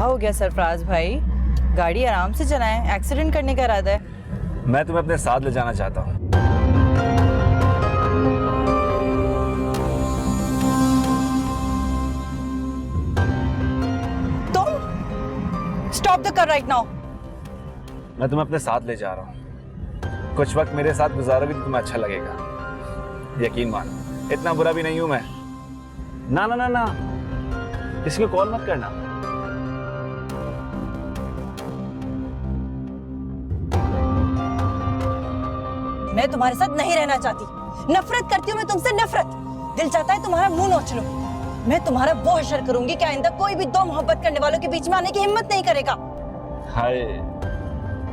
हो गया सरफराज भाई? गाड़ी आराम से चलाएं, एक्सीडेंट करने का इरादा है? मैं तुम्हें अपने साथ ले जाना चाहता हूँ। तुम stop the car right now. मैं तुम्हें अपने साथ ले जा रहा हूँ। कुछ वक्त मेरे साथ गुजारोगे तो तुम्हें अच्छा लगेगा। यकीन मान, इतना बुरा भी नहीं हूं मैं। ना ना ना ना, किसी को कॉल मत करना। मैं तुम्हारे साथ नहीं रहना चाहती। नफरत करती हूँ मैं तुमसे, नफरत। दिल चाहता है तुम्हारा मुंह नोच लूं। मैं तुम्हारा वो हशर करूंगी कि आइंदा कोई भी दो मोहब्बत करने वालों के बीच में आने की हिम्मत नहीं करेगा। हाय,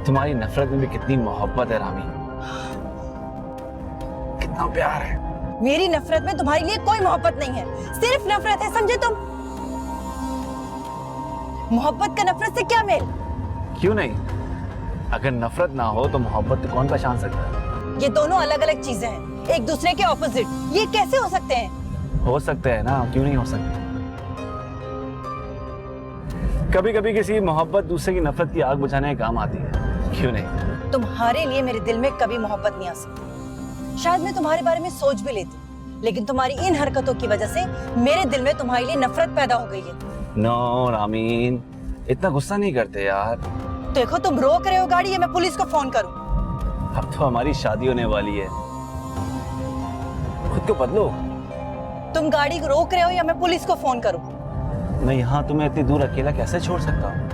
तुम्हारी नफरत में भी कितनी मोहब्बत है रामी, कितना प्यार है। मेरी नफरत में तुम्हारे लिए कोई मोहब्बत नहीं है, सिर्फ नफरत है, समझे तुम? मोहब्बत का नफरत से क्या मेल? क्यों नहीं? अगर नफरत ना हो तो मोहब्बत तो कौन पहचान सकता है? ये दोनों अलग अलग चीजें हैं, एक दूसरे के ऑपोजिट। ये कैसे हो सकते हैं? हो सकते हैं ना, क्यों नहीं हो सकते? कभी कभी किसी मोहब्बत दूसरे की नफरत की आग बुझाने का काम आती है, क्यों नहीं? तुम्हारे लिए मेरे दिल में कभी मोहब्बत नहीं आ सकती। शायद मैं तुम्हारे बारे में सोच भी लेती, लेकिन तुम्हारी इन हरकतों की वजह से मेरे दिल में तुम्हारे लिए नफरत पैदा हो गई है। नो रामीन, इतना गुस्सा नहीं करते यार। देखो तुम रोक रहे हो गाड़ी, या मैं पुलिस को फोन करूं? अब तो हमारी शादी होने वाली है, खुद को बदलो। तुम गाड़ी को रोक रहे हो या मैं पुलिस को फोन करूं? मैं यहाँ तुम्हें इतनी दूर अकेला कैसे छोड़ सकता हूँ?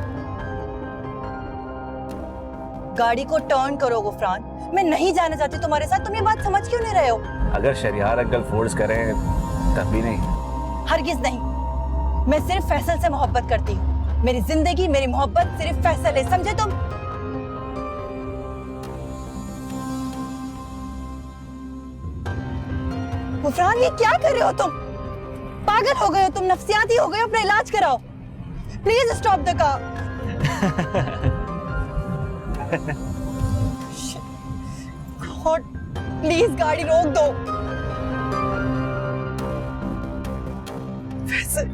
गाड़ी को टर्न करो गुफरान, मैं नहीं जाना चाहती तुम्हारे साथ। तुम ये बात समझ क्यों नहीं रहे हो? अगर शरियार अंकल फोर्स करें तब भी नहीं। हरगिज नहीं। मैं सिर्फ फैसल से मोहब्बत करती हूँ। मेरी जिंदगी, मेरी मोहब्बत सिर्फ फैसल है, समझे तुम? गुफरान, ये क्या कर रहे हो तुम? पागल हो गए हो तुम, नफ्सियाती हो गए हो, अपना इलाज कराओ। Please stop the car. God, please गाड़ी रोक दो। फैसल,